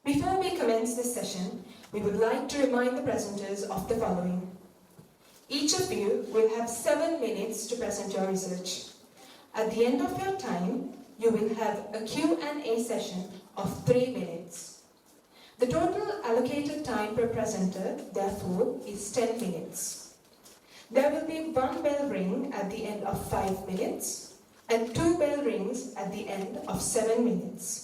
Before we commence this session, we would like to remind the presenters of the following. Each of you will have 7 minutes to present your research. At the end of your time, you will have a Q&A session of 3 minutes. The total allocated time per presenter, therefore, is 10 minutes. There will be 1 bell ring at the end of 5 minutes and 2 bell rings at the end of 7 minutes.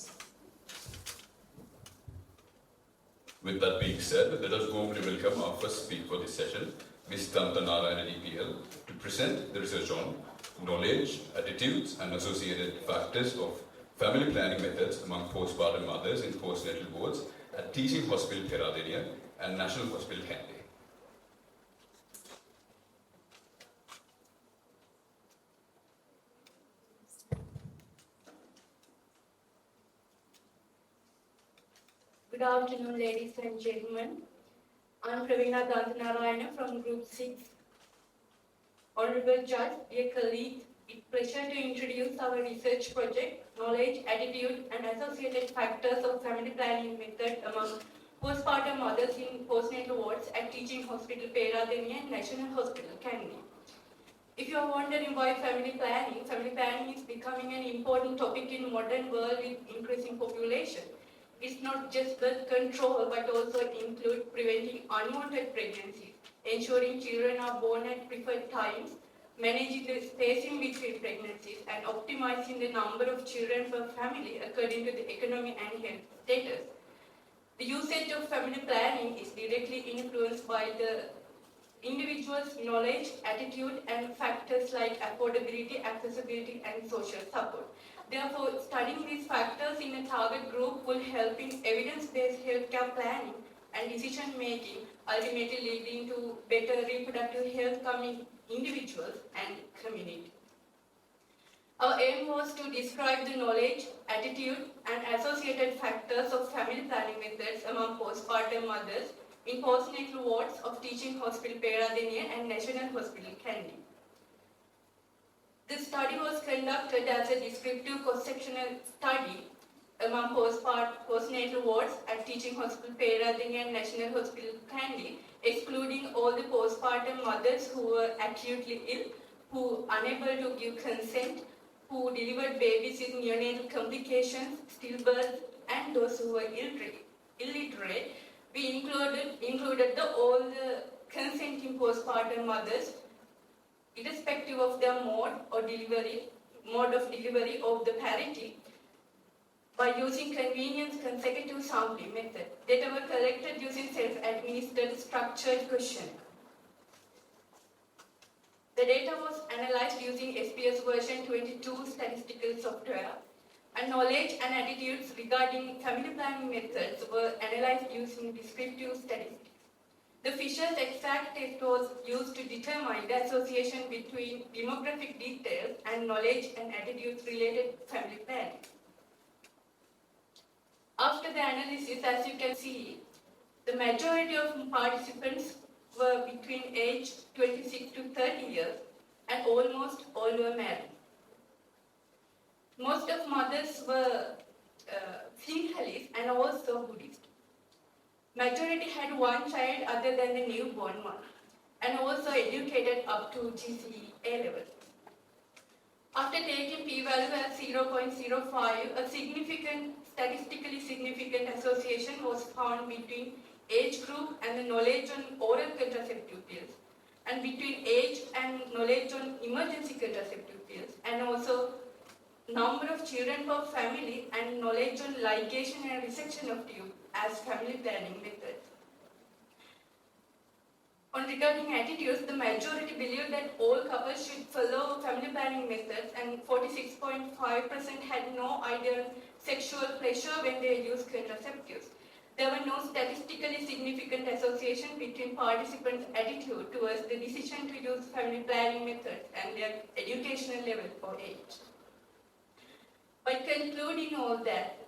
With that being said, let us warmly welcome our first speaker for this session, Ms. Narayana DPL, to present the research on knowledge, attitudes, and associated factors of family planning methods among postpartum mothers in postnatal wards at Teaching Hospital PERADENIYA and National Hospital KANDY. Good afternoon, ladies and gentlemen. I'm Narayana from Group 6. Honorable Judge, dear colleagues, it's a pleasure to introduce our research project, Knowledge, Attitude, and Associated Factors of Family Planning Method among postpartum mothers in postnatal wards at Teaching Hospital PERADENIYA and National Hospital KANDY. If you are wondering why family planning is becoming an important topic in modern world with increasing population. It's not just birth control, but also include preventing unwanted pregnancies, ensuring children are born at preferred times, managing the spacing between pregnancies, and optimizing the number of children per family according to the economic and health status. The usage of family planning is directly influenced by the individual's knowledge, attitude, and factors like affordability, accessibility, and social support. Therefore, studying these factors in a target group will help in evidence-based healthcare planning and decision-making, ultimately leading to better reproductive health coming individuals and community. Our aim was to describe the knowledge, attitude, and associated factors of family planning methods among postpartum mothers in postnatal wards of Teaching Hospital PERADENIYA and National Hospital KANDY. The study was conducted as a descriptive cross-sectional study among postnatal wards at Teaching Hospital PERADENIYA and National Hospital KANDY, excluding all the postpartum mothers who were acutely ill, who unable to give consent, who delivered babies with neonatal complications, stillbirth, and those who were illiterate. We included all the consenting postpartum mothers, irrespective of their mode of delivery of the parity, by using convenience consecutive sampling method. Data were collected using self-administered structured questionnaire. The data was analyzed using SPS version 22 statistical software, and knowledge and attitudes regarding family planning methods were analyzed using descriptive statistics. The Fisher's exact test was used to determine the association between demographic details and knowledge and attitudes related to family planning. After the analysis, as you can see, the majority of participants were between age 26 to 30 years, and almost all were married. Most of mothers were Sinhalese and also Buddhist. Majority had one child other than the newborn one, and also educated up to GCE A level. After taking p-value as 0.05, a statistically significant association was found between age group and the knowledge on oral contraceptive pills, and between age and knowledge on emergency contraceptive pills, and also number of children per family and knowledge on ligation and resection of tube as family planning methods. On regarding attitudes, the majority believed that all couples should follow family planning methods, and 46.5% had no ideal sexual pleasure when they used contraceptives. There were no statistically significant association between participants' attitude towards the decision to use family planning methods and their educational level or age. By concluding all that,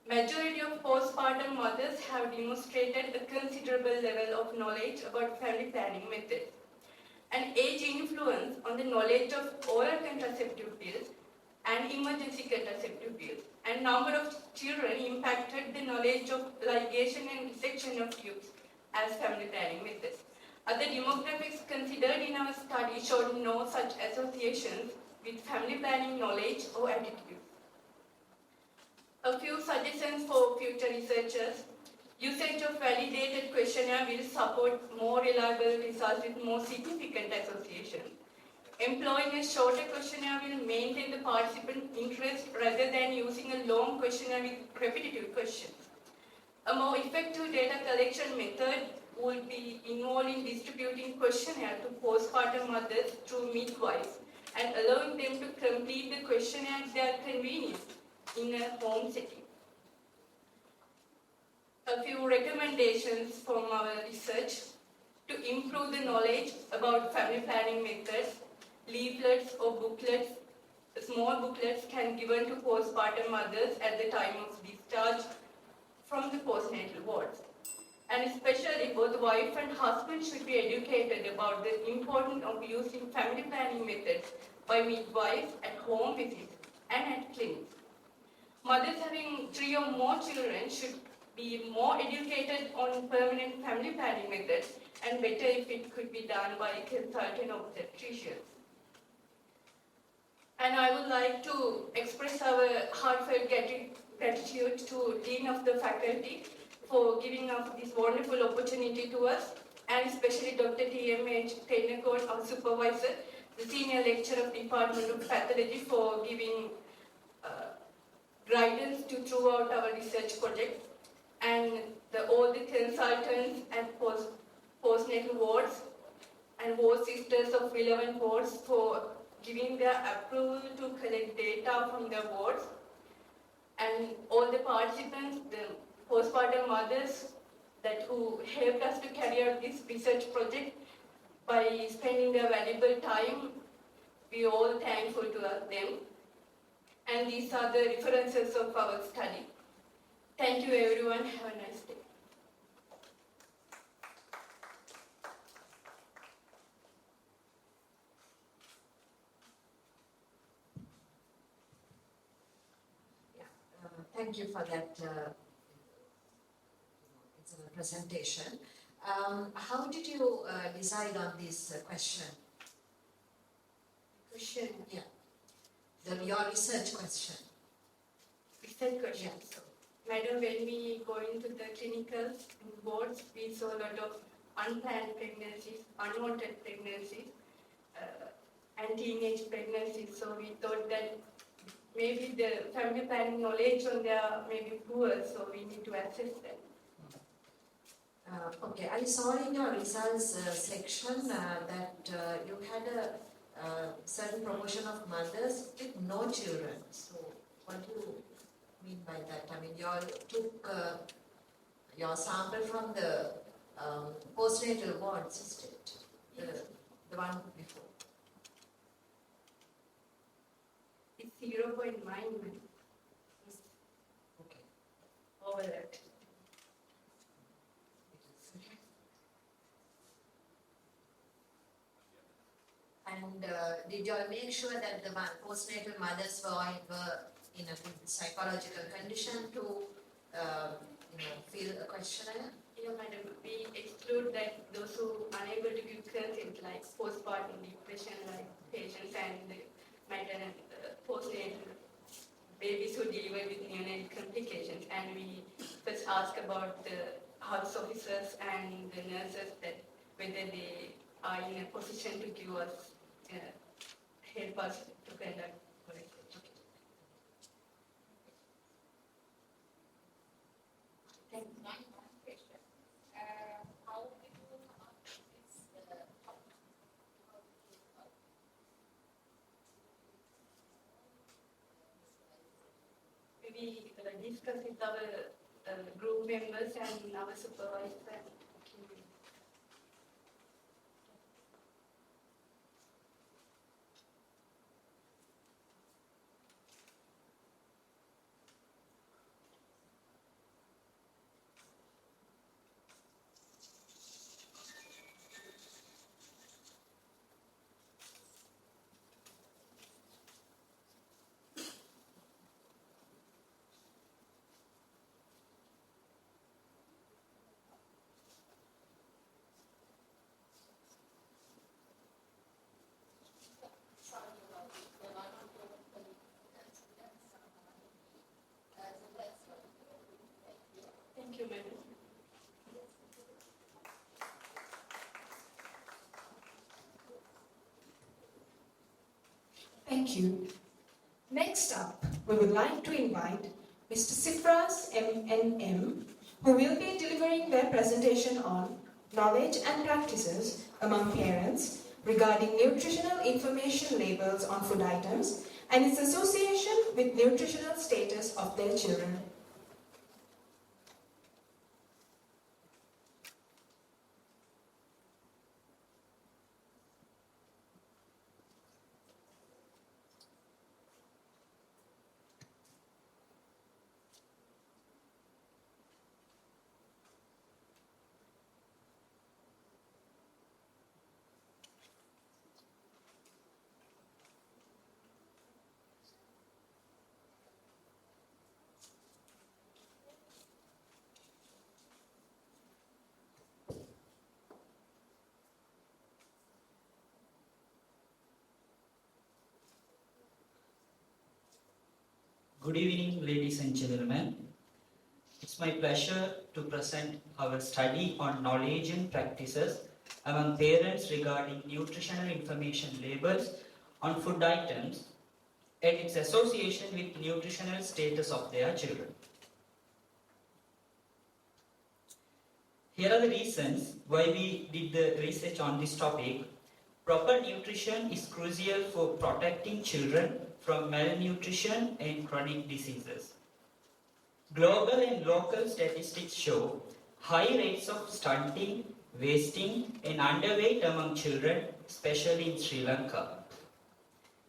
majority of postpartum mothers have demonstrated a considerable level of knowledge about family planning methods. And age influence on the knowledge of oral contraceptive pills and emergency contraceptive pills, and number of children impacted the knowledge of ligation and dissection of tubes as family planning methods. Other demographics considered in our study showed no such associations with family planning knowledge or attitude. A few suggestions for future researchers. Usage of validated questionnaire will support more reliable results with more significant associations. Employing a shorter questionnaire will maintain the participant interest rather than using a long questionnaire with repetitive questions. A more effective data collection method would be involving distributing questionnaire to postpartum mothers through midwives and allowing them to complete the questionnaire at their convenience in a home setting. A few recommendations from our research to improve the knowledge about family planning methods. Leaflets or booklets, small booklets can be given to postpartum mothers at the time of discharge from the postnatal wards. And especially both wife and husband should be educated about the importance of using family planning methods by midwives at home visits and at clinics. Mothers having 3 or more children should be more educated on permanent family planning methods, and better if it could be done by a consultant obstetricians. And I would like to express our heartfelt gratitude to Dean of the Faculty for giving us this wonderful opportunity to us, and especially Dr. T.M.H. Timecodes, our supervisor, the Senior Lecturer of Department of Pathology, for giving guidance throughout our research project, and all the consultants and postnatal wards and ward sisters of relevant wards for giving their approval to collect data from their wards, and all the participants, the postpartum mothers who helped us to carry out this research project by spending their valuable time. We are all thankful to them. And these are the references of our study. Thank you everyone, have a nice day. Thank you for that presentation. How did you decide on this question? Question? Yeah. Your research question. Research question. Yeah. So, Madam, when we go into the clinical wards, we saw a lot of unplanned pregnancies, unwanted pregnancies, and teenage pregnancies. So we thought that maybe the family planning knowledge on there may be poor, so we need to assess them. Okay, I saw in your results section that you had a certain proportion of mothers with no children. So what do you mean by that? I mean, you all took your sample from the postnatal wards, isn't it? The one before. It's 0.9. Okay. Overlapped. And did you all make sure that the postnatal mothers were in a good psychological condition to fill a questionnaire? Yeah, Madam, we exclude that those who are unable to give consent, like postpartum depression, like patients and maternal postnatal babies who deliver with neonatal complications, and we first ask about the house officers and the nurses that whether they are in a position to give us help us to conduct research. Thank you. One question. How did you come up with this topic? We discuss with our group members and our supervisor. Thank you. Next up, we would like to invite Mr. Sifras MNM, who will be delivering their presentation on knowledge and practices among parents regarding nutritional information labels on food items and its association with nutritional status of their children. Good evening, ladies and gentlemen. It's my pleasure to present our study on knowledge and practices among parents regarding nutritional information labels on food items and its association with nutritional status of their children. Here are the reasons why we did the research on this topic. Proper nutrition is crucial for protecting children from malnutrition and chronic diseases. Global and local statistics show high rates of stunting, wasting, and underweight among children, especially in Sri Lanka.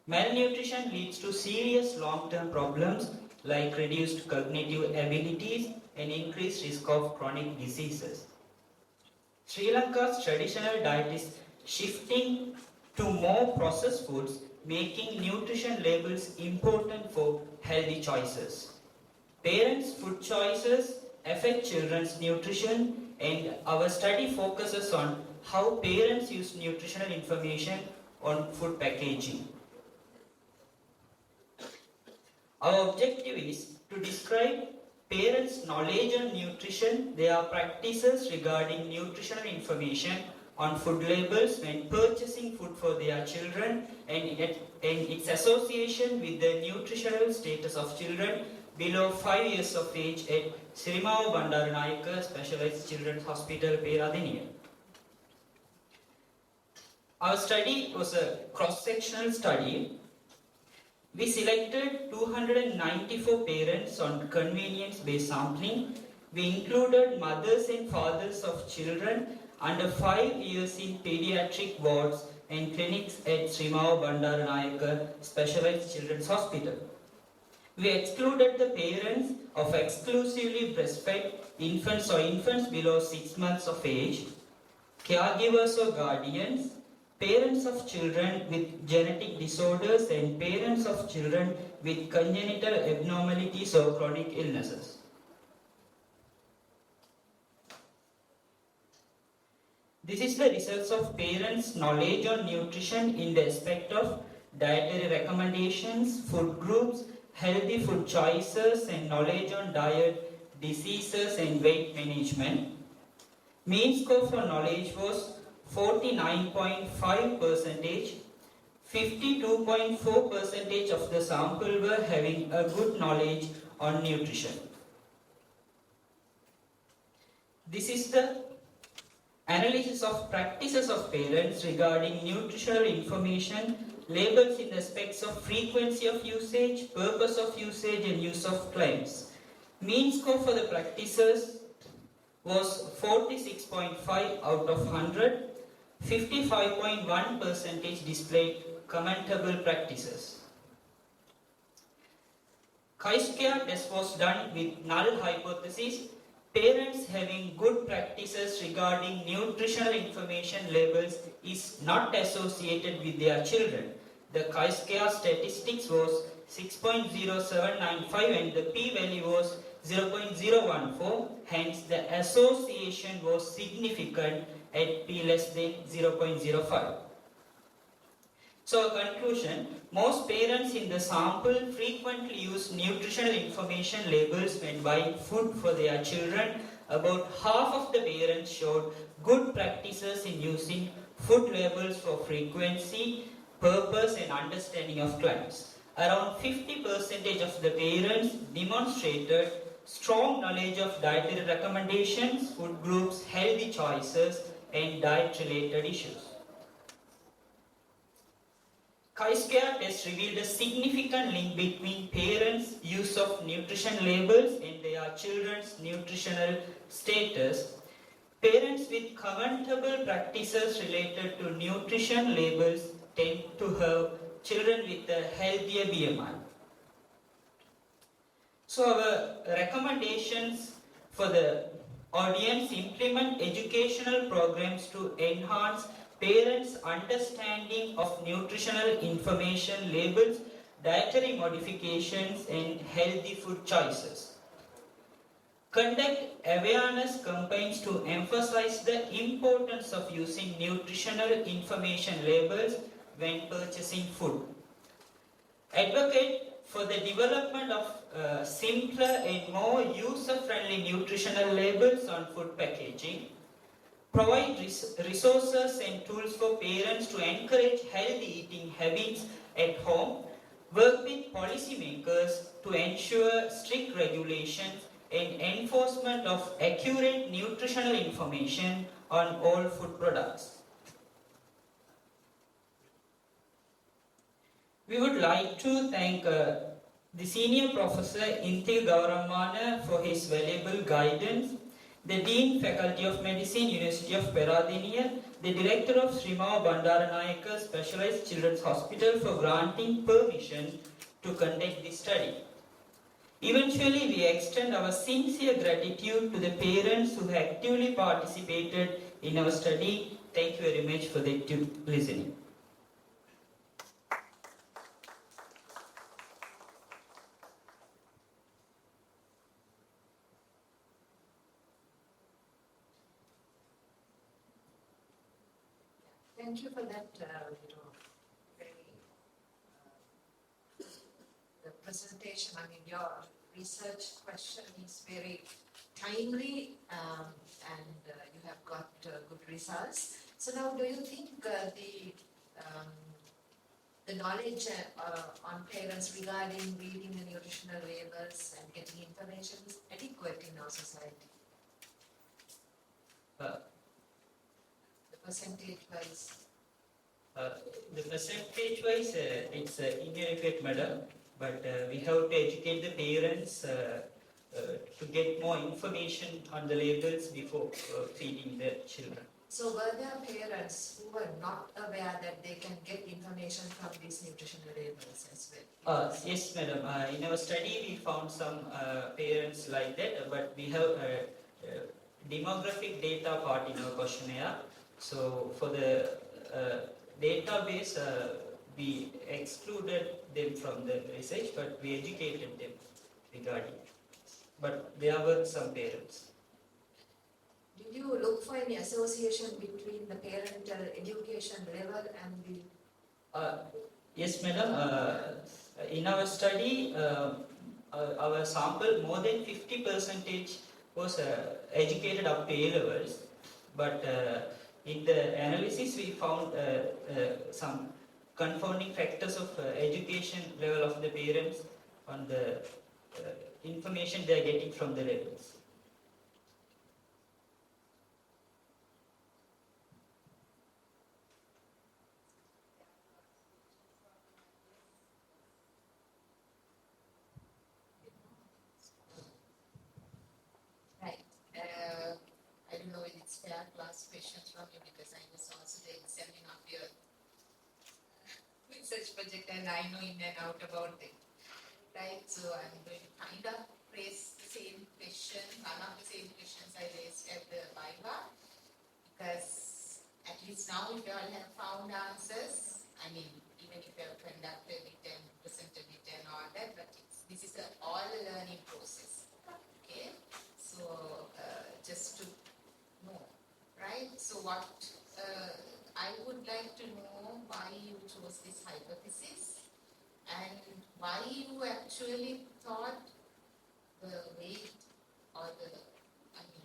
Malnutrition leads to serious long-term problems like reduced cognitive abilities and increased risk of chronic diseases. Sri Lanka's traditional diet is shifting to more processed foods, making nutrition labels important for healthy choices. Parents' food choices affect children's nutrition, and our study focuses on how parents use nutritional information on food packaging. Our objective is to describe parents' knowledge on nutrition, their practices regarding nutritional information on food labels when purchasing food for their children, and its association with the nutritional status of children below 5 years of age at Sirimao Bandaranayake Specialized Children's Hospital, PERADENIYA. Our study was a cross-sectional study. We selected 294 parents on convenience-based sampling. We included mothers and fathers of children under 5 years in pediatric wards and clinics at Sirimao Bandaranayake Specialized Children's Hospital. We excluded the parents of exclusively breastfed infants or infants below 6 months of age, caregivers or guardians, parents of children with genetic disorders, and parents of children with congenital abnormalities or chronic illnesses. This is the results of parents' knowledge on nutrition in the aspect of dietary recommendations, food groups, healthy food choices, and knowledge on diet, diseases, and weight management. Mean score for knowledge was 49.5%. 52.4% of the sample were having a good knowledge on nutrition. This is the analysis of practices of parents regarding nutritional information, labels in aspects of frequency of usage, purpose of usage, and use of claims. Mean score for the practices was 46.5 out of 100. 55.1% displayed commentable practices. Chi-square test was done with null hypothesis. Parents having good practices regarding nutritional information labels is not associated with their children. The chi-square statistics was 6.0795 and the p-value was 0.014. Hence, the association was significant at p less than 0.05. So, conclusion, most parents in the sample frequently use nutritional information labels when buying food for their children. About half of the parents showed good practices in using food labels for frequency, purpose and understanding of clients. Around 50% of the parents demonstrated strong knowledge of dietary recommendations, food groups, healthy choices, and diet-related issues. Chi-square test revealed a significant link between parents' use of nutrition labels and their children's nutritional status. Parents with commendable practices related to nutrition labels tend to have children with a healthier BMI. So our recommendations for the audience: implement educational programs to enhance parents' understanding of nutritional information, labels, dietary modifications, and healthy food choices. Conduct awareness campaigns to emphasize the importance of using nutritional information labels when purchasing food. Advocate for the development of simpler and more user-friendly nutritional labels on food packaging. Provide resources and tools for parents to encourage healthy eating habits at home. Work with policymakers to ensure strict regulations and enforcement of accurate nutritional information on all food products. We would like to thank the Senior Professor Inthil Gauramana for his valuable guidance, the Dean Faculty of Medicine, University of PERADENIYA, the Director of Srimao Bandaranayaka Specialized Children's Hospital for granting permission to conduct this study. Eventually, we extend our sincere gratitude to the parents who actively participated in our study. Thank you very much for the listening. Thank you for that, very the presentation. I mean, your research question is very timely, and you have got good results. So now, do you think the knowledge on parents regarding reading the nutritional labels and getting information is adequate in our society? The percentage-wise? The percentage-wise, it's inadequate, madam, but we have to educate the parents to get more information on the labels before feeding the children. So were there parents who were not aware that they can get information from these nutritional labels as well? Yes, madam. In our study, we found some parents like that, but we have demographic data part in our questionnaire. So for the database, we excluded them from the research, but we educated them regarding it. But there were some parents. Did you look for any association between the parental education level and the... Yes, madam. In our study, our sample, more than 50% was educated up to A levels, but in the analysis we found some confounding factors of education level of the parents on the information they are getting from the labels. Right. I don't know if it's fair to ask questions from you because I was also the 7.5 year research project and I know in and out about it. Right, so I'm going to kind of raise the same question, one of the same questions I raised at the Viva, because at least now if you all have found answers, I mean, even if you have conducted it and presented it and all that, but this is all a learning process, okay? So just to know, right? So what I would like to know why you chose this hypothesis and why you actually thought the weight or the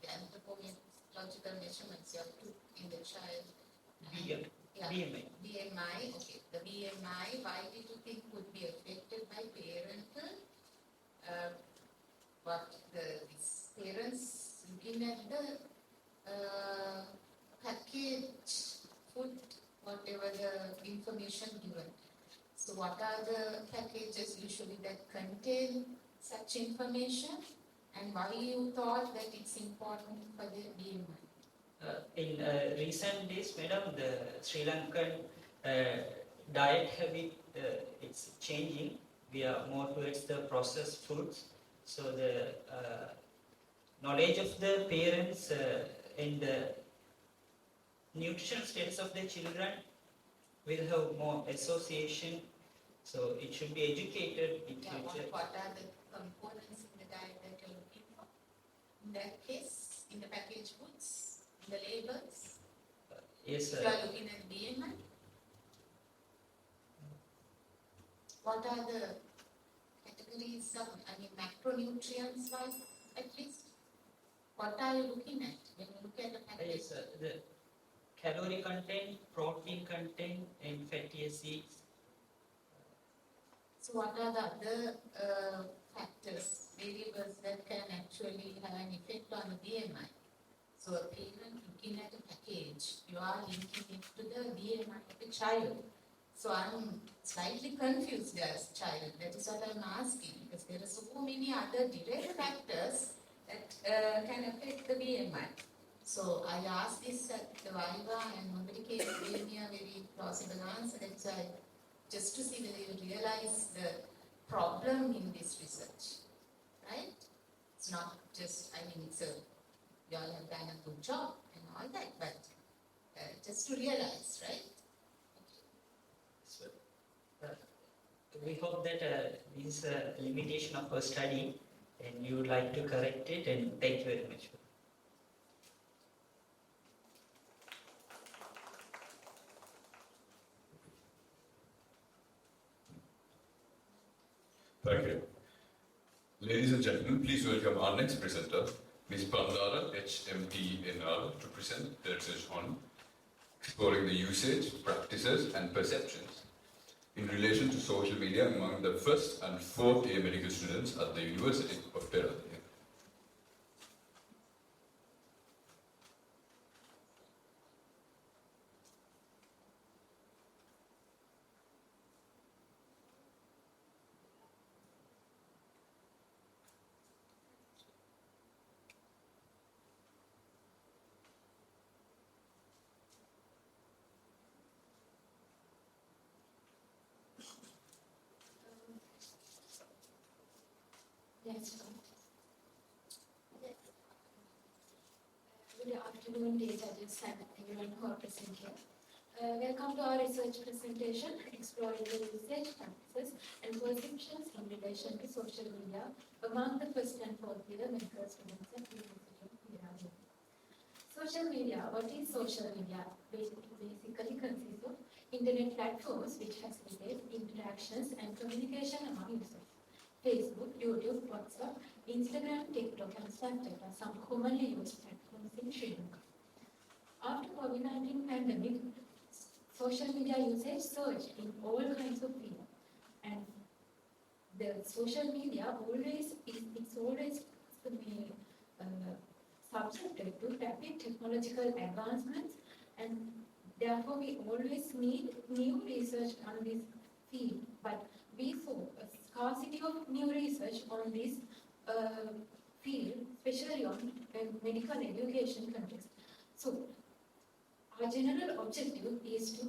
anthropological measurements you have took in the child. BMI. BMI, okay. the BMI, why did you think would be affected by parental? These parents looking at the package food, whatever the information given. So what are the packages usually that contain such information, and why you thought that it's important for the BMI? In recent days, madam, the Sri Lankan diet habit it's changing. We are more towards the processed foods. So the knowledge of the parents and the nutrition status of the children will have more association. So it should be educated in future. What are the components in the diet that you're looking for? In that case, in the packaged foods, in the labels, Yes, you are looking at BMI. What are the categories of, macronutrients wise, at least? What are you looking at when you look at the package? yes, the calorie content, protein content, and fatty acids. So what are the other factors, variables that can actually have an effect on the BMI? So a parent looking at a package, you are linking it to the BMI of the child. So I'm slightly confused as a child. That is what I'm asking, because there are so many other direct factors that can affect the BMI. So I asked this at the Viva and nobody gave me a very plausible answer. That's why, just to see whether you realize the problem in this research, right? It's not just, you all have done a good job and all that, but just to realize, right? So, we hope that this is a limitation of our study, and you would like to correct it. And thank you very much. Thank you. Ladies and gentlemen, please welcome our next presenter, Ms. Bandara, HMT-NR, to present the research on exploring the usage, practices, and perceptions in relation to social media among the first and fourth year medical students at the University of PERADENIYA. Yes. Good afternoon, dear judges and everyone who are present here. Welcome to our research presentation, exploring the usage, practices, and perceptions in relation to social media among the first and fourth year medical students at the University of PERADENIYA. Social media, what is social media? Basically consists of internet platforms which facilitate interactions and communication among users. Facebook, YouTube, WhatsApp, Instagram, TikTok, and Snapchat are some commonly used platforms in Sri Lanka. After COVID-19 pandemic, social media usage surged in all kinds of fields, and the social media always subjected to rapid technological advancements, and therefore we always need new research on this field. But we saw a scarcity of new research on this field, especially on medical education context. So, our general objective is to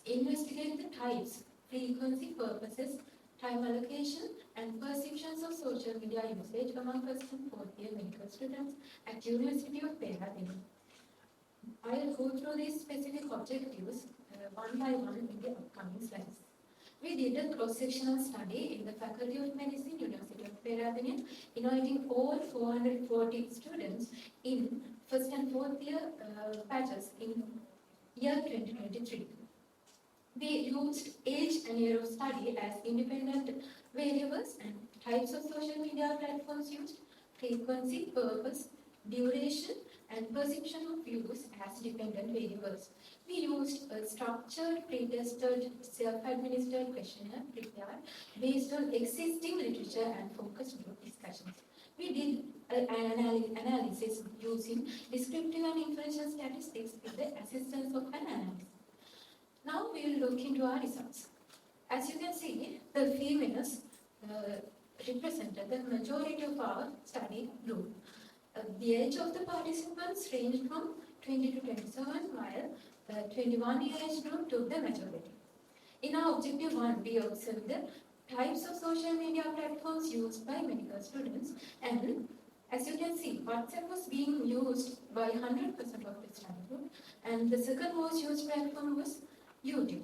investigate the types, frequency, purposes, time allocation, and perceptions of social media usage among first and fourth year medical students at University of PERADENIYA. I will go through these specific objectives one by one in the upcoming slides. We did a cross-sectional study in the Faculty of Medicine, University of PERADENIYA, inviting all 440 students in first and fourth year batches in year 2023. We used age and year of study as independent variables and types of social media platforms used, frequency, purpose, duration, and perception of use as dependent variables. We used a structured, pre-tested, self-administered questionnaire prepared based on existing literature and focus group discussions. We did an analysis using descriptive and inferential statistics with the assistance of an analyst. Now we will look into our results. As you can see, the females represented the majority of our study group. The age of the participants ranged from 20 to 27, while 21 year age group took the majority. In our objective 1, we observed the types of social media platforms used by medical students, and as you can see, WhatsApp was being used by 100% of the study group, and the second most used platform was YouTube.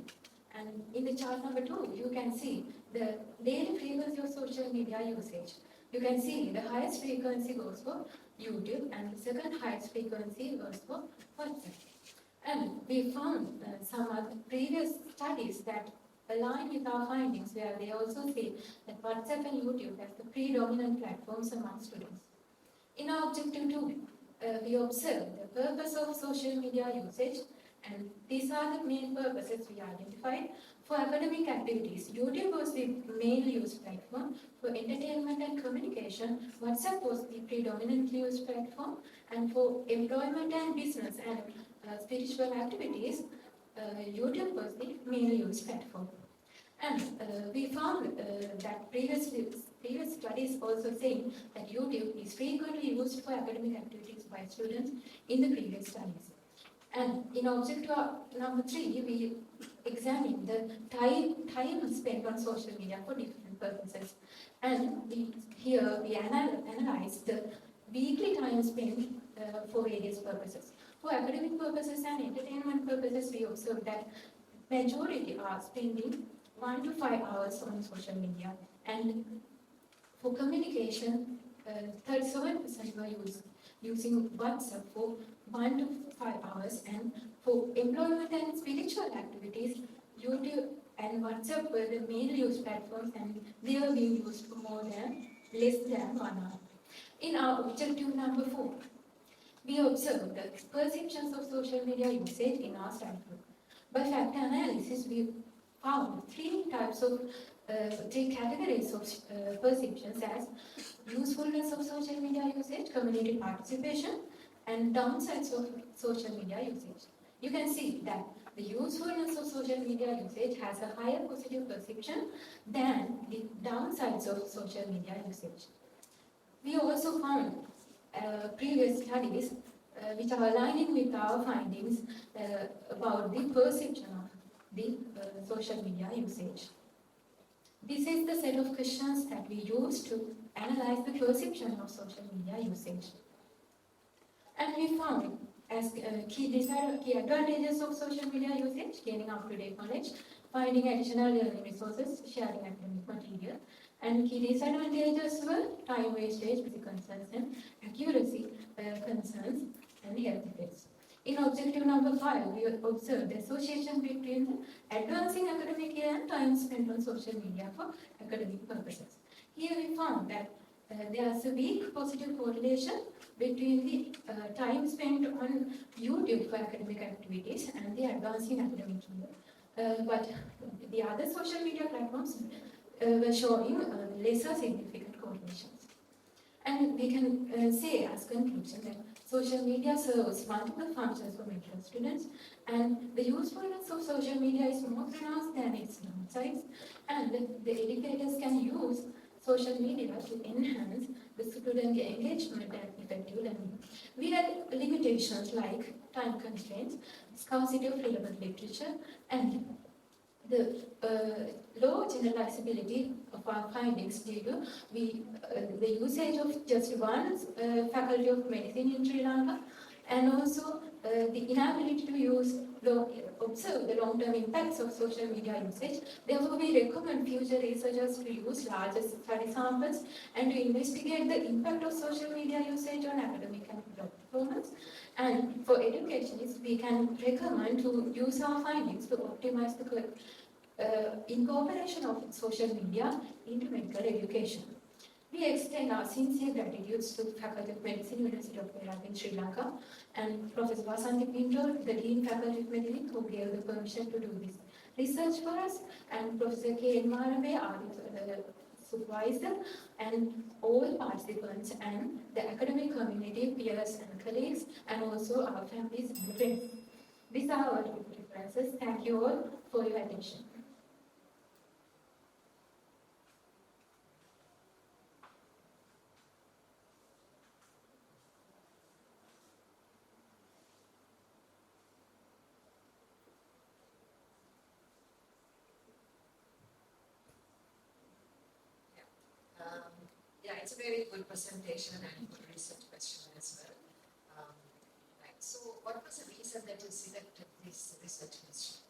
And in the chart number 2, you can see the daily frequency of social media usage. You can see the highest frequency goes for YouTube, and the second highest frequency goes for WhatsApp. And we found some other previous studies that align with our findings, where they also say that WhatsApp and YouTube as the predominant platforms among students. In our objective 2, we observed the purpose of social media usage, and these are the main purposes we identified. For academic activities, YouTube was the main used platform. For entertainment and communication, WhatsApp was the predominantly used platform. And for employment and business and spiritual activities, YouTube was the main used platform. And we found that previous studies also saying that YouTube is frequently used for academic activities by students in the previous studies. And in objective number 3, we examined the time spent on social media for different purposes. And here we analyzed the weekly time spent for various purposes. For academic purposes and entertainment purposes, we observed that majority are spending 1 to 5 hours on social media. And for communication, 37% were using WhatsApp for 1 to 5 hours, and for employment and spiritual activities, YouTube and WhatsApp were the main used platforms, and they are being used for less than 1 hour. In our objective number 4, we observed the perceptions of social media usage in our study group. By factor analysis, we found 3 categories of perceptions as usefulness of social media usage, community participation, and downsides of social media usage. You can see that the usefulness of social media usage has a higher positive perception than the downsides of social media usage. We also found previous studies which are aligning with our findings about the perception of the social media usage. This is the set of questions that we use to analyze the perception of social media usage. And we found as key advantages of social media usage: gaining up-to-date knowledge, finding additional learning resources, sharing academic material. And key disadvantages were time wastage, physical concerns, and accuracy concerns, and health effects. In objective number 5, we observed the association between the advancing academic year and time spent on social media for academic purposes. Here we found that there is a weak positive correlation between the time spent on YouTube for academic activities and the advancing academic year. But the other social media platforms were showing lesser significant correlations. And we can say as conclusion that social media serves multiple functions for medical students, and the usefulness of social media is more pronounced than its downsides, and the educators can use social media to enhance the student engagement and effective learning. We had limitations like time constraints, scarcity of relevant literature, and the low generalizability of our findings due to the usage of just one faculty of medicine in Sri Lanka, and also the inability to observe the long-term impacts of social media usage. Therefore, we recommend future researchers to use larger study samples and to investigate the impact of social media usage on academic and performance. And for educationists, we can recommend to use our findings to optimize the incorporation of social media into medical education. We extend our sincere gratitude to Faculty of Medicine, University of PERADENIYA, Sri Lanka, and Professor Vasanthi Pinto, the Dean Faculty of Medicine, who gave the permission to do this research for us, and Professor K.N. Marabe, our supervisor, and all participants, and the academic community, peers and colleagues, and also our families and friends. These are our references. Thank you all for your attention. Yeah, it's a very good presentation and good research question as well. Right. So, what was the reason that you selected this research question?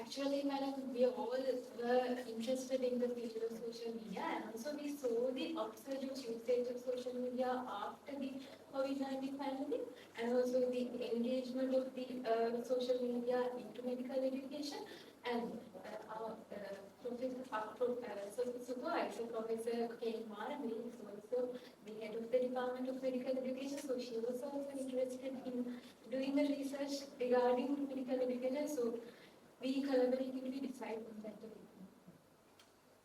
Actually, madam, we all were interested in the field of social media, and also we saw the upsurge of usage of social media after the COVID-19 pandemic, and also the engagement of the social media into medical education. And our supervisor, Professor K. Marabe, is also the head of the Department of Medical Education, so she was also interested in doing the research regarding medical education. So we collaboratively decided on that.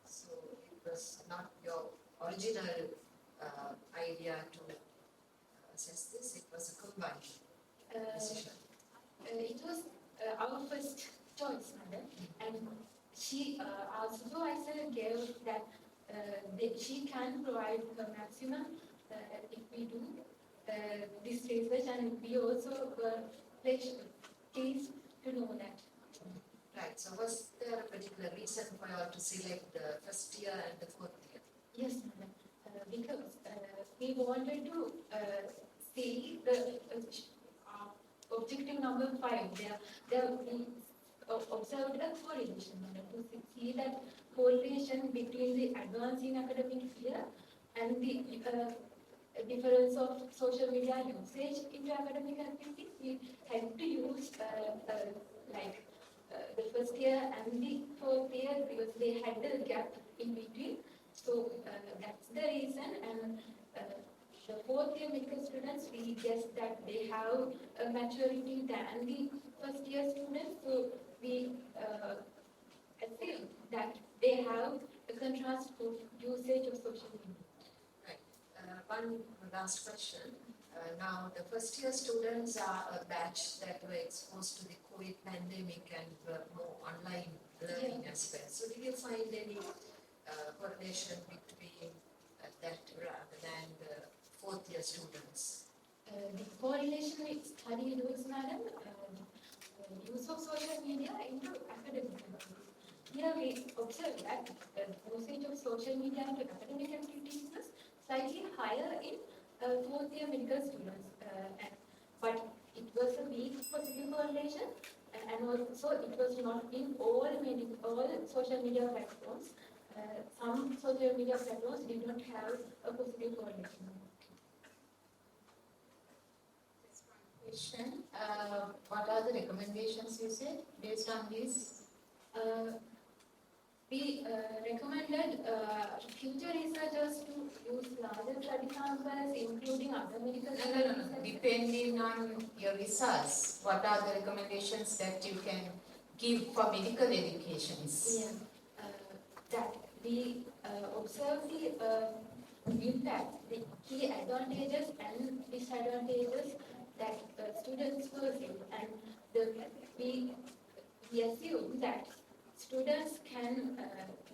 So it was not your original idea to assess this, it was a combined decision. It was our first choice, madam, and she, our supervisor gave that she can provide the maximum if we do this research, and we also were pleased to know that. Right, so was there a particular reason for you all to select the first year and the fourth year? Yes, madam, because we wanted to see the objective number 5. There we observed a correlation, madam, to see that correlation between the advance in academic year and the difference of social media usage into academic activities. We had to use the first year and the fourth year because they had a gap in between. So that's the reason. And the fourth year medical students, we guess that they have a maturity than the first year students. So we assume that they have a contrast of usage of social media. Right. One last question. Now, the first year students are a batch that were exposed to the COVID pandemic and were more online learning as well. So, did you find any correlation between that rather than the fourth year students? The correlation with study was, madam, use of social media into academic activities. Here we observe that the usage of social media into academic activities was slightly higher in fourth year medical students, but it was a weak positive correlation, and also it was not in all social media platforms. Some social media platforms did not have a positive correlation. Question. What are the recommendations you said based on this? We recommended future researchers to use larger study samples, including other medical No. Depending on your results, what are the recommendations that you can give for medical educations? Yeah, that we observe the impact, the key advantages and disadvantages that students perceive, and we assume that students can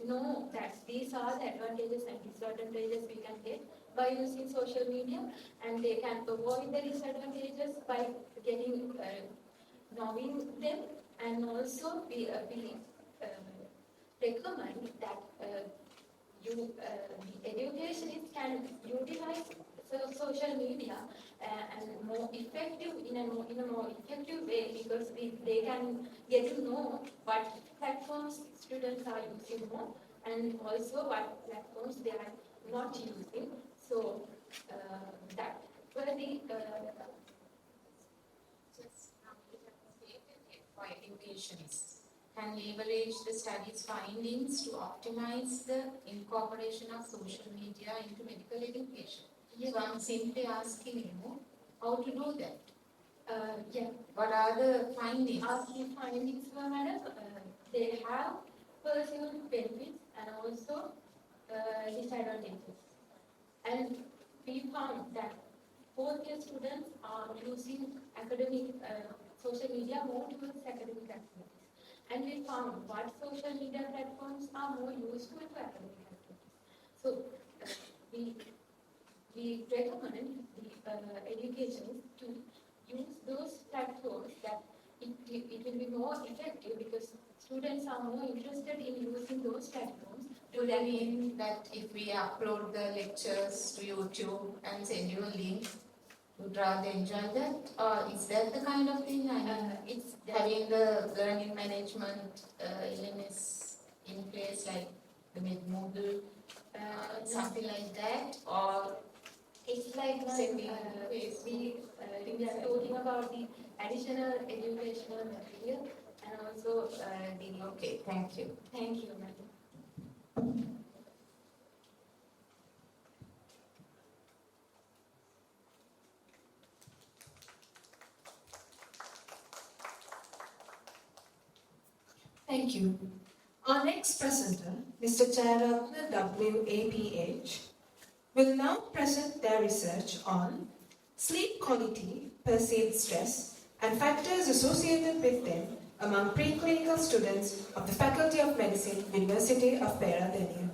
know that these are the advantages and disadvantages we can get by using social media, and they can avoid the disadvantages by getting knowing them, and also we recommend that the educationists can utilize social media and more effective in a more effective way, because they can get to know what platforms students are using more and also what platforms they are not using. So that were the For educationists. can leverage the study's findings to optimize the incorporation of social media into medical education. So I'm simply asking you how to do that. Yeah. What are the findings? Our key findings were, madam, they have personal benefits and also disadvantages. And we found that fourth year students are using academic social media more towards academic activities. And we found what social media platforms are more useful to academic activities. So we recommend the educators to use those platforms that it will be more effective because students are more interested in using those platforms. Do they mean that if we upload the lectures to YouTube and send you a link, you'd rather enjoy that? Or is that the kind of thing? I mean, It's having the learning management LMS in place, like the Moodle, something like that? Or it's like sending we are talking about the additional educational material and also the. okay, thank you. Thank you, madam. Thank you. Our next presenter, Mr. Charatna WAPH, will now present their research on sleep quality, perceived stress, and factors associated with them among preclinical students of the Faculty of Medicine, University of PERADENIYA.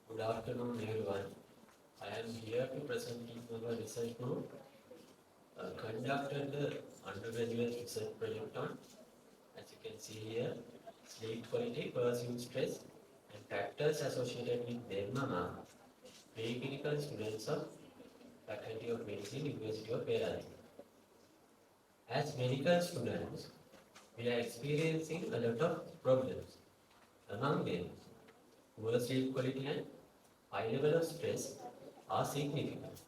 Good afternoon, everyone. I am here to present our research group conducted the undergraduate research project on, as you can see here, sleep quality, perceived stress, and factors associated with them among preclinical students of Faculty of Medicine, University of PERADENIYA. As medical students, we are experiencing a lot of problems. Among them, poor sleep quality and high level of stress are significant.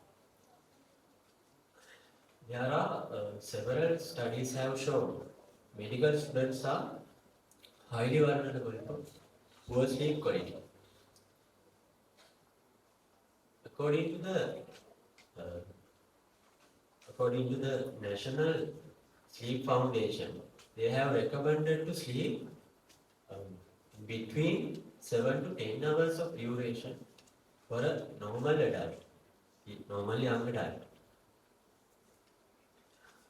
There are several studies have shown medical students are highly vulnerable to poor sleep quality. According to the National Sleep Foundation, they have recommended to sleep between 7 to 10 hours of duration for a normal adult, normal young adult.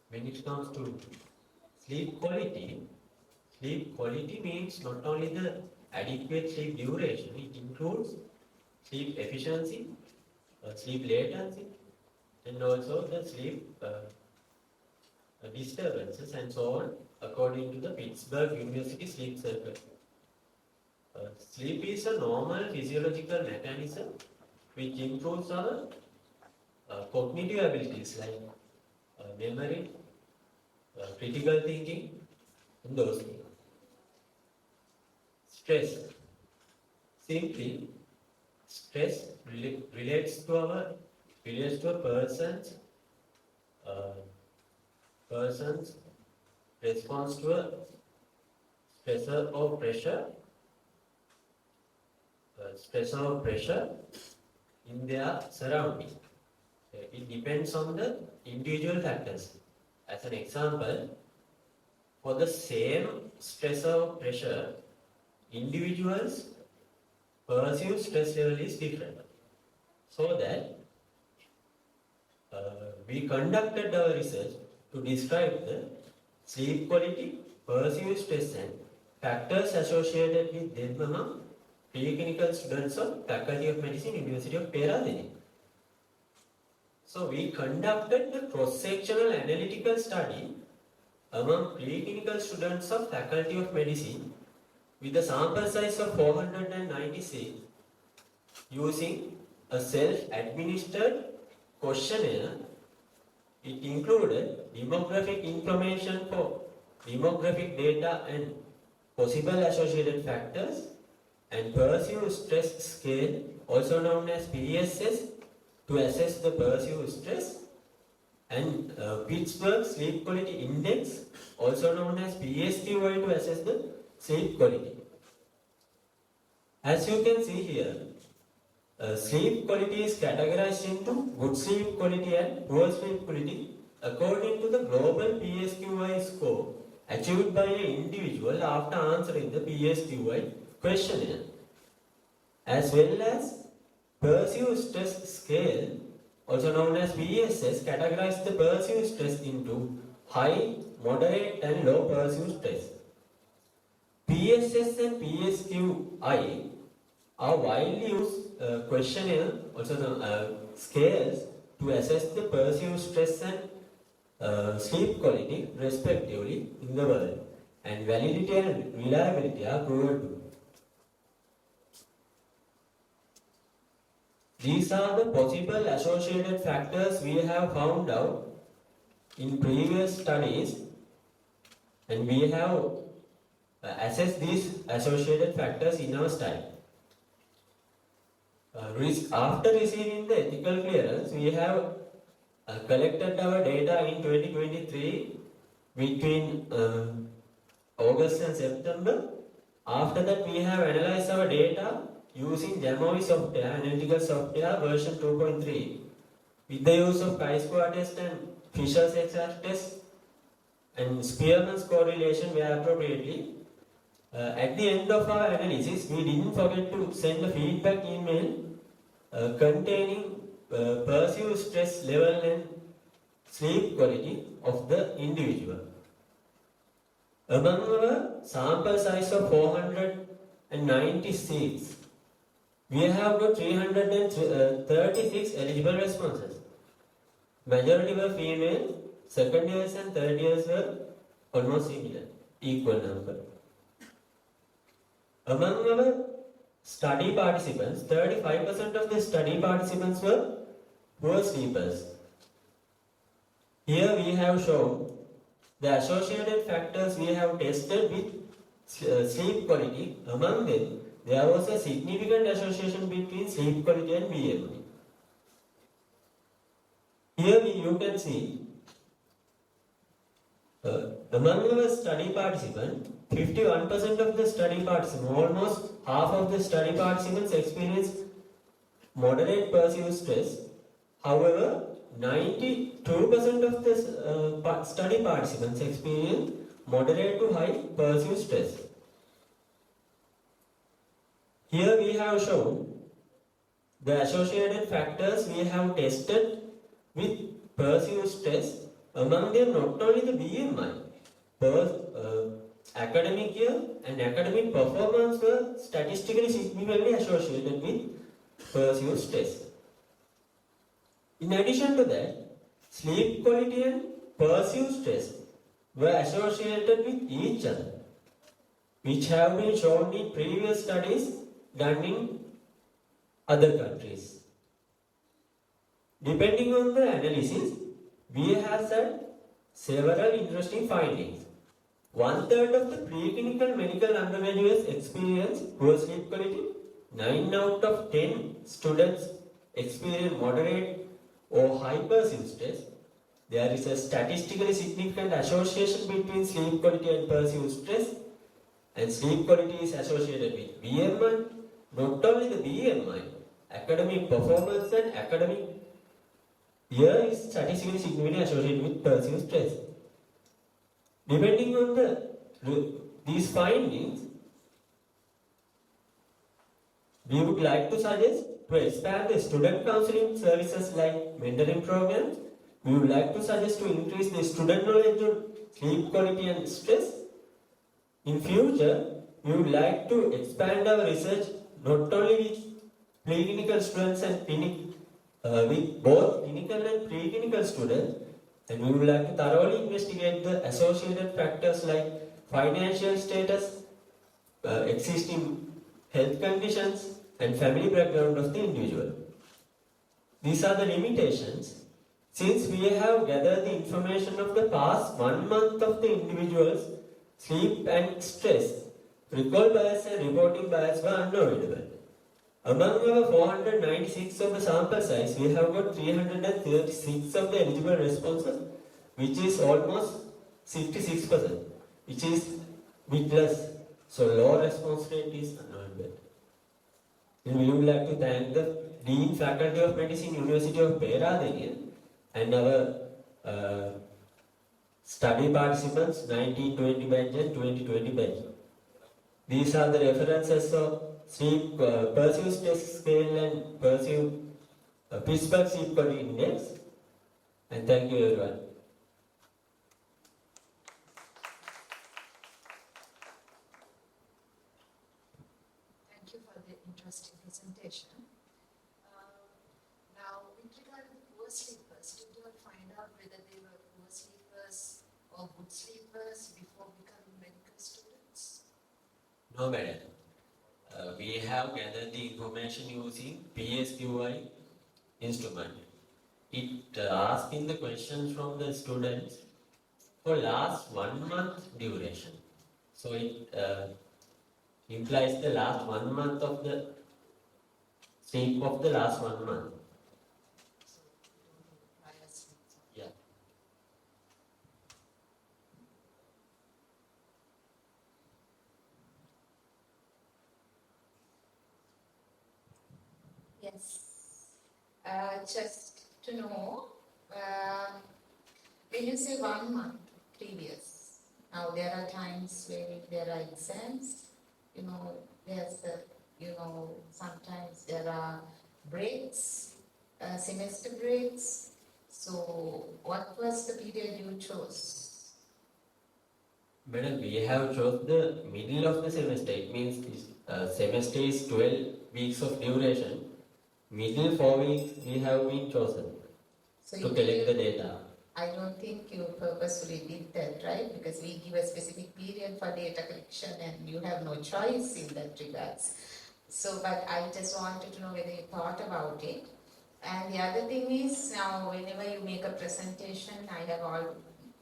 When it comes to sleep quality means not only the adequate sleep duration, it includes sleep efficiency, sleep latency, and also the sleep disturbances and so on, according to the Pittsburgh University Sleep Circle. Sleep is a normal physiological mechanism which improves our cognitive abilities like memory, critical thinking, and those things. Stress. Simply, stress relates to a person's response to a stressor or pressure in their surrounding. It depends on the individual factors. As an example, for the same stressor or pressure, individuals' perceived stress level is different. So that we conducted our research to describe the sleep quality, perceived stress, and factors associated with them among preclinical students of Faculty of Medicine, University of PERADENIYA. So we conducted the cross-sectional analytical study among preclinical students of Faculty of Medicine with a sample size of 496 using a self-administered questionnaire. It included demographic information for demographic data and possible associated factors, and perceived stress scale, also known as PSS, to assess the perceived stress, and Pittsburgh Sleep Quality Index, also known as PSQI, to assess the sleep quality. As you can see here, sleep quality is categorized into good sleep quality and poor sleep quality according to the global PSQI score achieved by an individual after answering the PSQI questionnaire, as well as perceived stress scale, also known as PSS, categorized the perceived stress into high, moderate and low perceived stress. PSS and PSQI are widely used questionnaire, also the scales, to assess the perceived stress and sleep quality respectively in the world, and validity and reliability are proven to. These are the possible associated factors we have found out in previous studies, and we have assessed these associated factors in our study. After receiving the ethical clearance, we have collected our data in 2023 between August and September. After that, we have analyzed our data using Jamovi software, analytical software version 2.3, with the use of chi-square test and Fisher's exact test and Spearman's correlation where appropriately. At the end of our analysis, we didn't forget to send a feedback email containing perceived stress level and sleep quality of the individual. Among our sample size of 496, we have got 336 eligible responses. Majority were female, second years and third years were almost similar, equal number. Among our study participants, 35% of the study participants were poor sleepers. Here we have shown the associated factors we have tested with sleep quality. Among them, there was a significant association between sleep quality and BMI. Here you can see among our study participants, 51% of the study participants, almost half of the study participants experienced moderate perceived stress. However, 92% of the study participants experienced moderate to high perceived stress. Here we have shown the associated factors we have tested with perceived stress. Among them, not only the BMI, academic year and academic performance were statistically significantly associated with perceived stress. In addition to that, sleep quality and perceived stress were associated with each other, which have been shown in previous studies done in other countries. Depending on the analysis, we have had several interesting findings. 1/3 of the preclinical medical undergraduates experience poor sleep quality. 9 out of 10 students experience moderate or high perceived stress. There is a statistically significant association between sleep quality and perceived stress, and sleep quality is associated with BMI. Not only the BMI, academic performance and academic year is statistically significantly associated with perceived stress. Depending on these findings, we would like to suggest to expand the student counseling services like mentoring programs. We would like to suggest to increase the student knowledge on sleep quality and stress. In future, we would like to expand our research not only with preclinical students and with both clinical and preclinical students, and we would like to thoroughly investigate the associated factors like financial status, existing health conditions, and family background of the individual. These are the limitations. Since we have gathered the information of the past 1 month of the individual's sleep and stress, recall bias and reporting bias were unavoidable. Among our 496 of the sample size, we have got 336 of the eligible responses, which is almost 66%, which is bit less. So low response rate is unavoidable. And we would like to thank the Dean Faculty of Medicine, University of PERADENIYA, and our study participants 1920 batch and 2020 batch. These are the references of sleep Perseus test scale and Perseus Pittsburgh Sleep Quality Index. And thank you everyone. Thank you for the interesting presentation. Now, with regard to the poor sleepers, did you find out whether they were poor sleepers or good sleepers before becoming medical students? No, madam. We have gathered the information using PSQI instrument. It asking the questions from the students for last 1 month duration. So it implies the last 1 month of the sleep of the last 1 month. So, you don't know prior sleep. Yeah. Yes. Just to know, when you say 1 month previous, now there are times when there are exams, there's sometimes there are breaks, semester breaks. So what was the period you chose? Madam, we have chosen the middle of the semester. It means this semester is 12 weeks of duration. Middle 4 weeks we have been chosen So to you collect the did- data. I don't think you purposefully did that, right? Because we give a specific period for data collection and you have no choice in that regards. So, but I just wanted to know whether you thought about it. And the other thing is, now whenever you make a presentation, I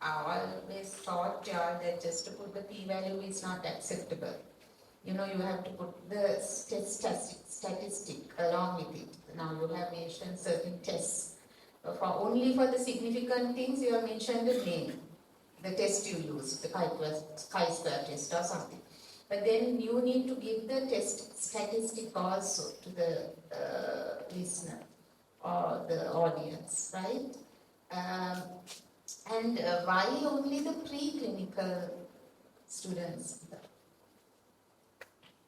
always taught y'all that just to put the p-value is not acceptable. You have to put the statistic along with it. Now you have mentioned certain tests. Only for the significant things you have mentioned the name, the test you use, the chi-square test or something. But then you need to give the test statistic also to the listener or the audience, right? And why only the preclinical students?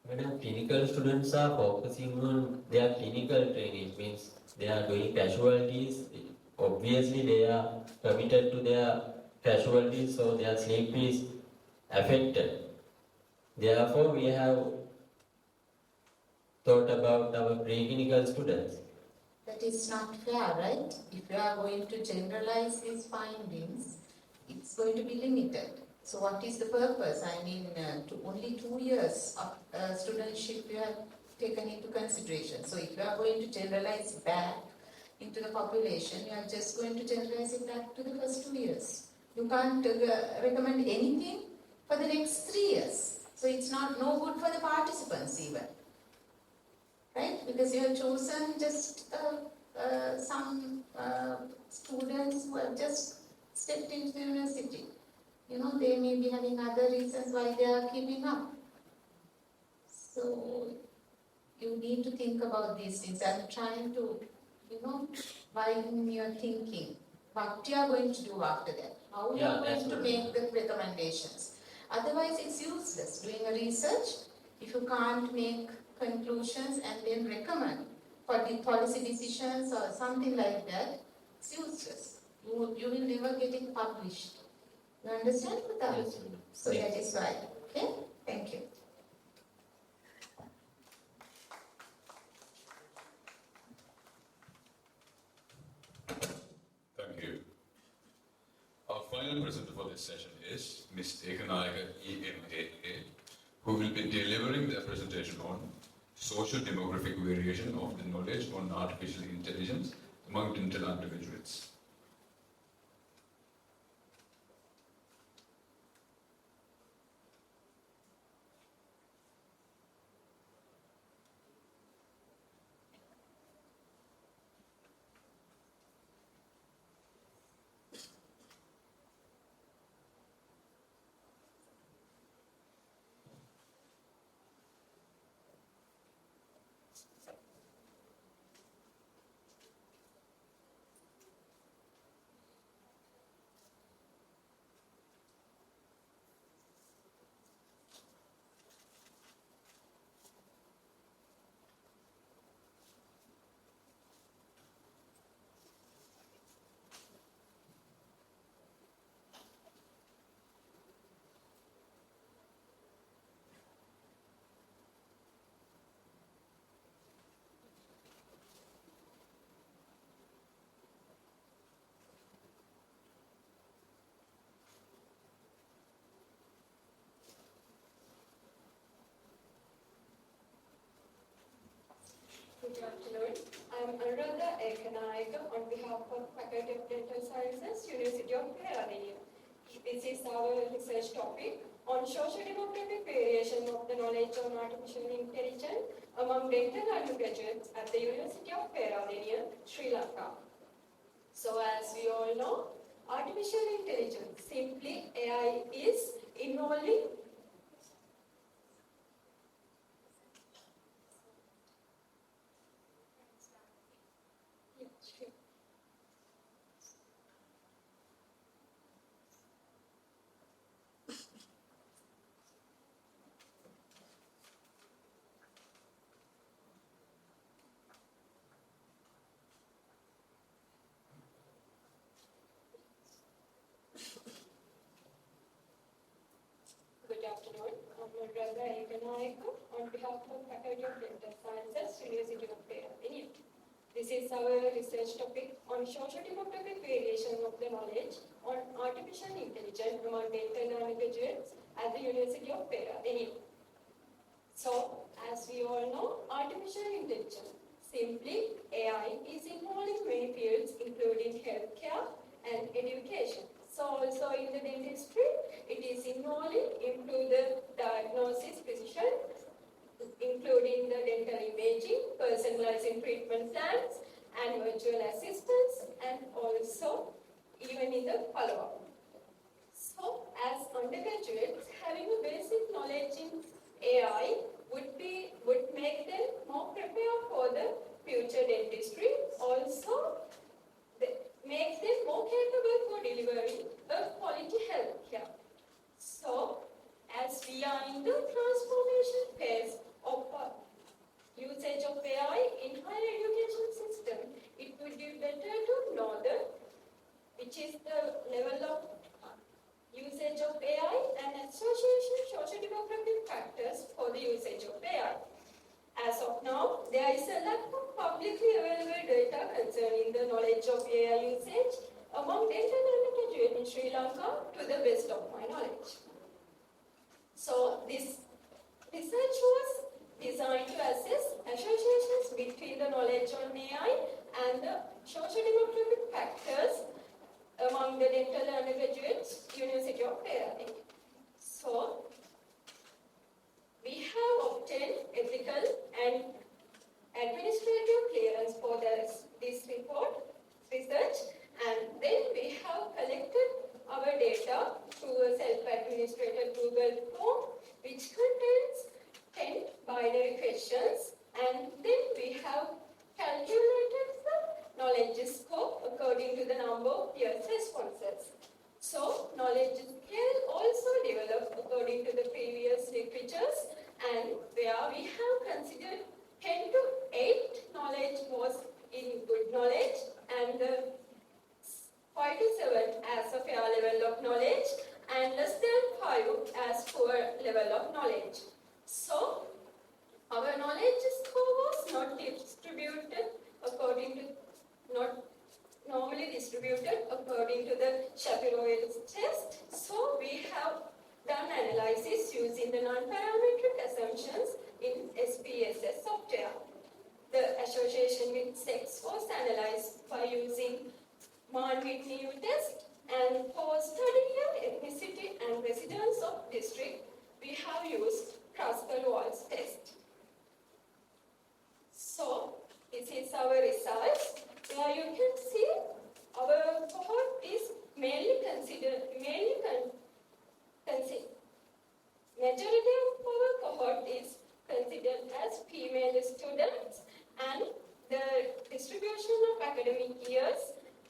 Madam, clinical students are focusing on their clinical training. It means they are doing casualties. Obviously, they are committed to their casualties, so their sleep is affected. Therefore, we have thought about our preclinical students. That is not fair, right? If you are going to generalize these findings, it's going to be limited. So what is the purpose? I mean, only 2 years of studentship you have taken into consideration. So if you are going to generalize back into the population, you are just going to generalize it back to the first 2 years. You can't recommend anything for the next 3 years. So it's no good for the participants even. Right? Because you have chosen just some students who have just stepped into the university. They may be having other reasons why they are keeping up. So you need to think about these things. I'm trying to, widen your thinking. What you are going to do after that? How you are going to make the recommendations? Otherwise, it's useless doing a research if you can't make conclusions and then recommend for the policy decisions or something like that. It's useless. You will never get it published. You understand that? Yes, madam. So that is why. Okay? Thank you. final presenter for this session is Ms. Ekanayaka EMAA, who will be delivering their presentation on socio-demographic variation of the knowledge on artificial intelligence among dental undergraduates. Good afternoon. I am Anuradha Ekanayaka on behalf of Faculty of Dental Sciences, University of PERADENIYA. This is our research topic on socio-demographic variation of the knowledge on artificial intelligence among dental undergraduates at the University of PERADENIYA, Sri Lanka. So as we all know, artificial intelligence, simply AI, is involving Good afternoon. I'm Anuradha Ekanayaka on behalf of Faculty of Dental Sciences, University of PERADENIYA. This is our research topic on socio-demographic variation of the knowledge on artificial intelligence among dental undergraduates at the University of PERADENIYA. So, as we all know, artificial intelligence, simply AI, is involved in many fields including healthcare and education. So also in the dentistry, it is involved into the diagnosis precision, including the dental imaging, personalizing treatment plans, and virtual assistants, and also even in the follow-up. So as undergraduates, having a basic knowledge in AI would make them more prepared for the future dentistry. Also, makes them more capable for delivering a quality health care. So, as we are in the transformation phase of usage of AI in higher education system, it would be better to know which is the level of usage of AI and association socio-demographic factors for the usage of AI. As of now, there is a lack of publicly available data concerning the knowledge of AI usage among dental undergraduates in Sri Lanka, to the best of my knowledge. So, this research was designed to assess associations between the knowledge on AI and the socio-demographic factors among the dental undergraduates, University of PERADENIYA. So, we have obtained ethical and administrative clearance for this research, and then we have collected our data through a self-administrated Google form which contains 10 binary questions, and then we have calculated the knowledge score according to the number of years responses. So, knowledge scale also developed according to the previous literatures, and where we have considered 10 to 8 knowledge was in good knowledge, and 5 to 7 as a fair level of knowledge, and less than 5 as poor level of knowledge. So, our knowledge score was not distributed according to, not normally distributed according to the Shapiro-Wills test. So we have done analysis using the non-parametric assumptions in SPSS software. The association with sex was analyzed by using Mann-Whitney test, and for studying ethnicity and residence of district, we have used Kruskal-Waltz test. So this is our results. Where you can see our cohort is majority of our cohort is considered as female students, and the distribution of academic years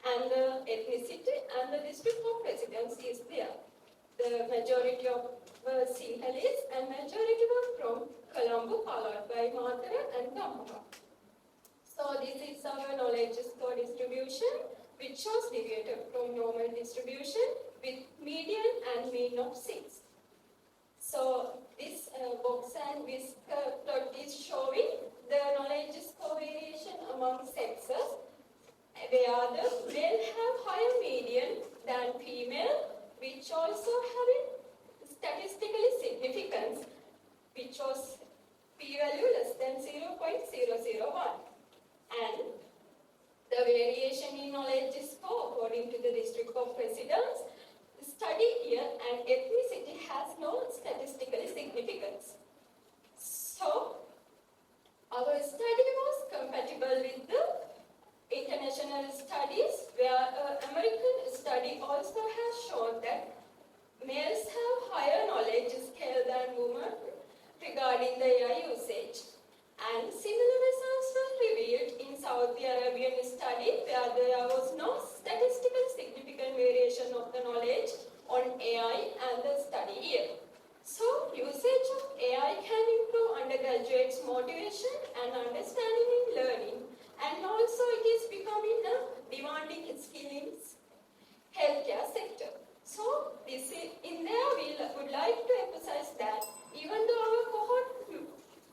and the ethnicity and the district of residence is there. The majority of Sinhalese and majority were from Colombo, followed by Mathura and Kampala. So this is our knowledge score distribution, which was deviated from normal distribution with median and mean of 6. So this box and whisker plot is showing the knowledge score variation among sexes, where the male have higher median than female, which also having statistically significance, which was p-value less than 0.001. And the variation in knowledge score according to the district of residence, study year and ethnicity has no statistical significance. So our study was compatible with the international studies, where American study also has shown that males have higher knowledge scale than women regarding the AI usage. And similar results were revealed in Saudi Arabian study, where there was no statistical significant variation of the knowledge on AI and the study year. So, usage of AI can improve undergraduates' motivation and understanding in learning, and also it is becoming a demanding skill in healthcare sector. So, this is, in there we would like to emphasize that even though our cohort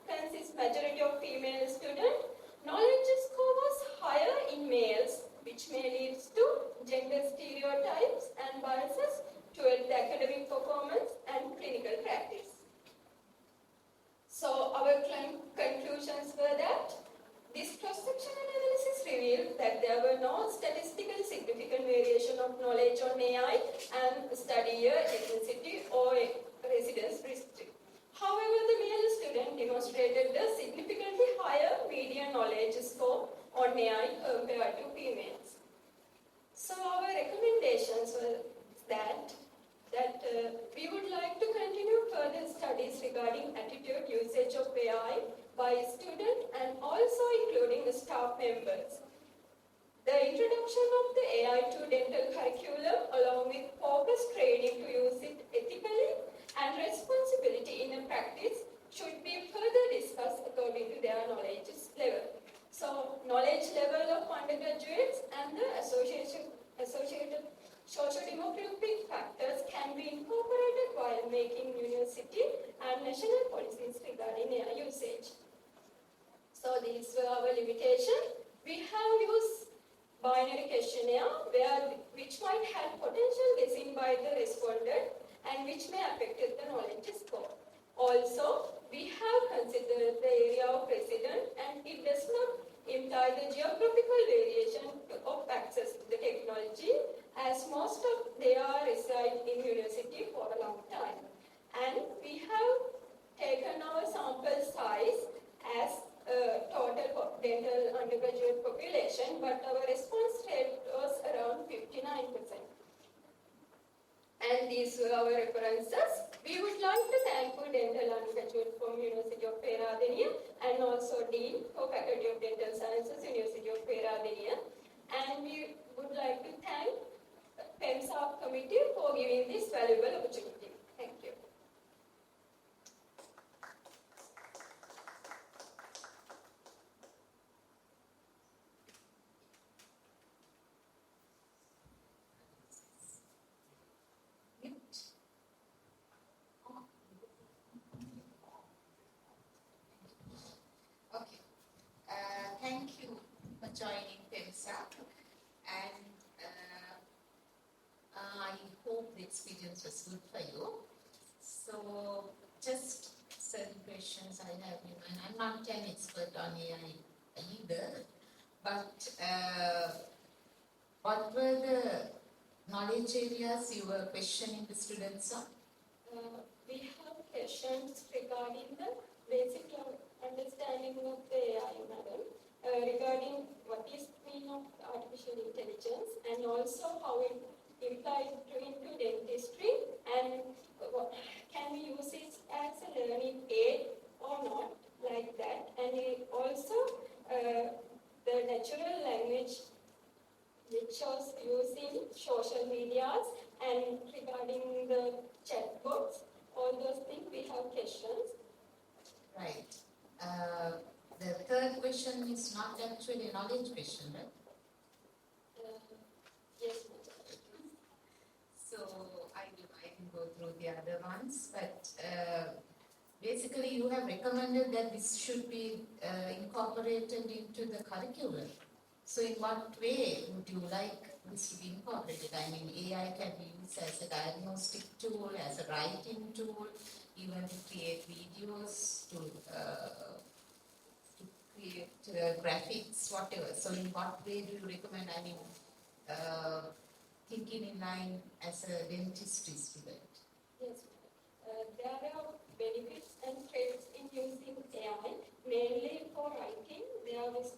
consists majority of female students, knowledge score was higher in males, which may lead to gender stereotypes and biases towards the academic performance and clinical practice. So our conclusions were that this cross-sectional analysis revealed that there were no statistically significant variation of knowledge on AI and study year, ethnicity, or residence district. However, the male student demonstrated a significantly higher median knowledge score on AI compared to females. So our recommendations were that we would like to continue further studies regarding attitude usage of AI by students and also including the staff members. The introduction of the AI to dental curriculum along with focused training to use it ethically and responsibility in a practice should be further discussed according to their knowledge level. So, knowledge level of undergraduates and the associated socio-demographic factors can be incorporated while making university and national policies regarding AI usage. So, these were our limitations. We have used binary questionnaire which might have potential guessing by the respondent and which may affect the knowledge score. Also, we have considered the area of residence, and it does not imply the geographical variation of access to the technology, as most of they are reside in university for a long time. And we have taken our sample size as total dental undergraduate population, but our response rate was around 59%. And these were our references. We would like to thank the dental undergraduate from University of PERADENIYA and also Dean for Faculty of Dental Sciences, University of PERADENIYA. And we would like to thank PEMSA committee for giving this valuable opportunity. Thank you. Okay. Thank you for joining PEMSA. And experience was good for you. So just certain questions I have in mind. I'm not an expert on AI either, but what were the knowledge areas you were questioning the students on? We have questions regarding the basic understanding of the AI, madam, regarding what is the meaning of artificial intelligence and also how it implies into dentistry and can we use it as a learning aid or not, like that. And also the natural language which was used in social medias and regarding the chatbots, all those things we have questions. Right. The third question is not actually a knowledge question, right? Yes, So I can go through the other ones, but basically you have recommended that this should be incorporated into the curriculum. So in what way would you like this to be incorporated? I mean, AI can be used as a diagnostic tool, as a writing tool, even to create videos, to create graphics, whatever. So in what way do you recommend, I mean, thinking in line as a dentistry student? yes. There are benefits and traits in using AI, mainly for writing. There is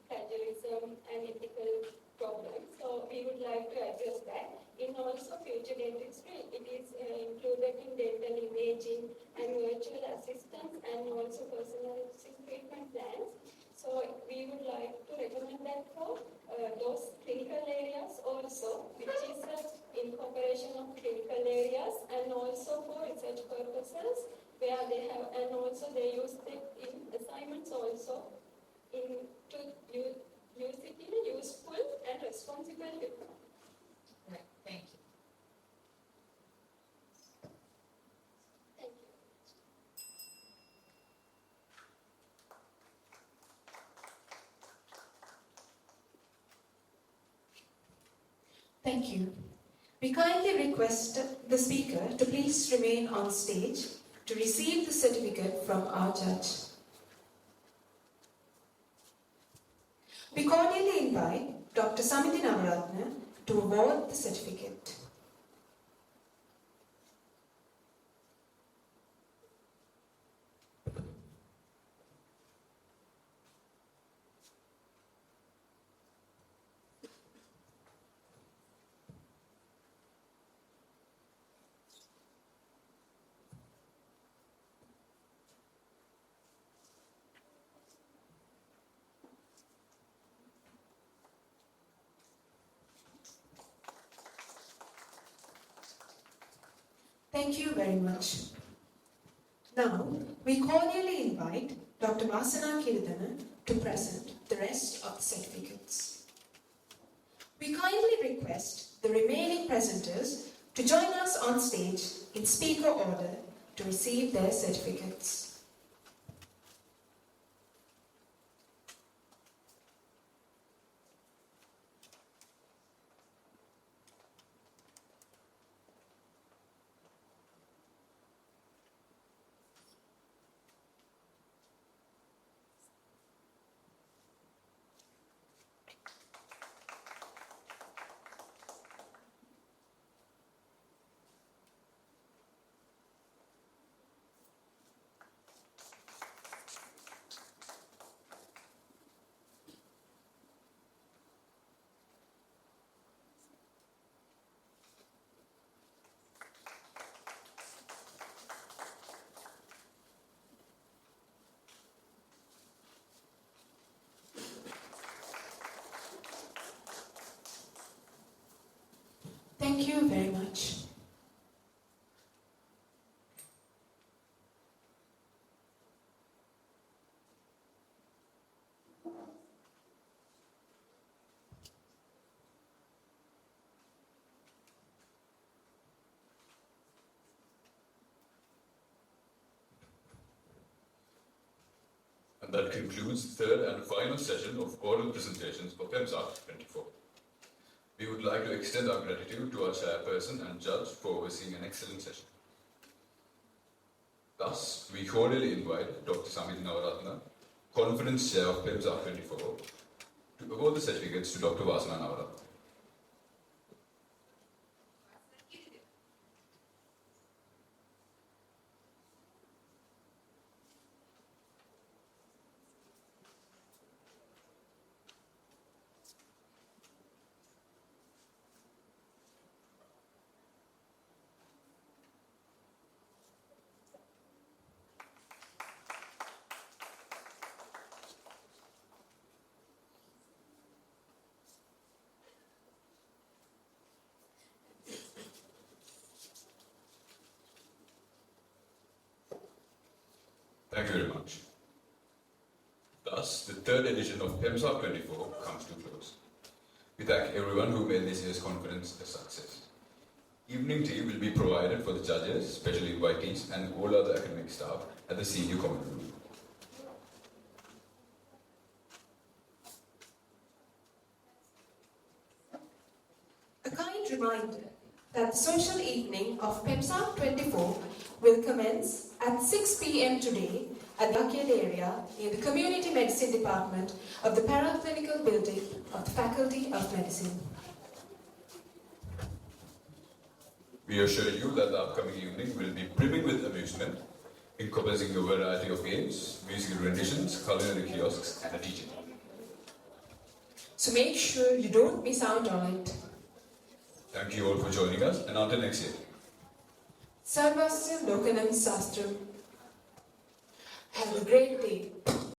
plagiarism and ethical problems, so we would like to address that. In also future dentistry, it is included in dental imaging and virtual assistance and also personalized treatment plans. So we would like to recommend that for those clinical areas also, which is incorporation of clinical areas and also for research purposes, where they have, and also they use it in assignments also, in to use it in a useful and responsible way. Right, thank you. Thank you. Thank you. We kindly request the speaker to please remain on stage to receive the certificate from our judge. We cordially invite Dr. Samiti Navaratna to award the certificate. Thank you very much. Now, we cordially invite Dr. Vasana Kirdana to present the rest of the certificates. We kindly request the remaining presenters to join us on stage in speaker order to receive their certificates. Thank you very much. And that concludes the third and final session of oral presentations for PEMSA 24. We would like to extend our gratitude to our chairperson and judge for overseeing an excellent session. Thus, we cordially invite Dr. Samit Navaratna, Conference Chair of PEMS R24, to award the certificates to Dr. Vasana Navaratna. Thank you very much. Thus, the third edition of PEMS R24 comes to close. We thank everyone who made this year's conference a success. Evening tea will be provided for the judges, special invitees, and all other academic staff at the senior common room. A kind reminder that the social evening of PEMS R24 will commence at 6 p.m. today at the arcade area near the Community Medicine Department of the PRECLINICAL building of the Faculty of Medicine. We assure you that the upcoming evening will be brimming with amusement, encompassing a variety of games, musical renditions, culinary kiosks, and a DJ. So make sure you don't miss out on it. Thank you all for joining us, and until next year. Sarvasya Lokanam Sastram. Have a great day.